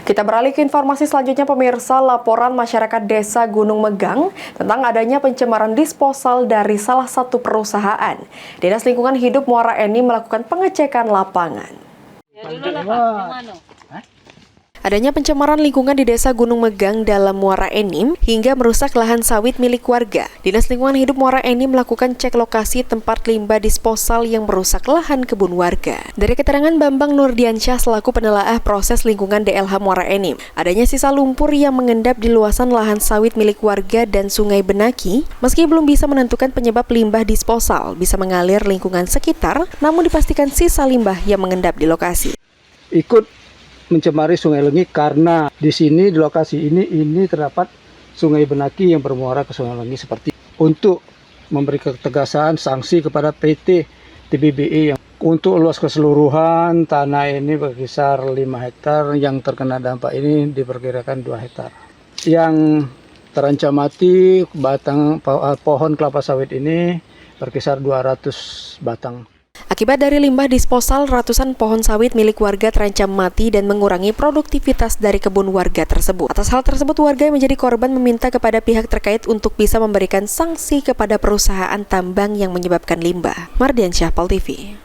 Kita beralih ke informasi selanjutnya, pemirsa. Laporan masyarakat Desa Gunung Megang tentang adanya pencemaran disposal dari salah satu perusahaan. Dinas Lingkungan Hidup Muara Enim melakukan pengecekan lapangan. Adanya pencemaran lingkungan di Desa Gunung Megang dalam Muara Enim hingga merusak lahan sawit milik warga. Dinas Lingkungan Hidup Muara Enim melakukan cek lokasi tempat limbah disposal yang merusak lahan kebun warga. Dari keterangan Bambang Nurdiansyah selaku penelaah proses lingkungan DLH Muara Enim, adanya sisa lumpur yang mengendap di luasan lahan sawit milik warga dan Sungai Benaki, meski belum bisa menentukan penyebab limbah disposal bisa mengalir lingkungan sekitar, namun dipastikan sisa limbah yang mengendap di lokasi. Ikut mencemari Sungai Lengi karena di sini di lokasi ini terdapat Sungai Benaki yang bermuara ke Sungai Lengi. Seperti untuk memberi ketegasan sanksi kepada PT TBBI yang untuk luas keseluruhan tanah ini berkisar 5 hektar, yang terkena dampak ini diperkirakan 2 hektar. Yang terancam mati batang pohon kelapa sawit ini berkisar 200 batang. Akibat dari limbah disposal, ratusan pohon sawit milik warga terancam mati dan mengurangi produktivitas dari kebun warga tersebut. Atas hal tersebut, warga yang menjadi korban meminta kepada pihak terkait untuk bisa memberikan sanksi kepada perusahaan tambang yang menyebabkan limbah. Mardiansyah, Pol TV.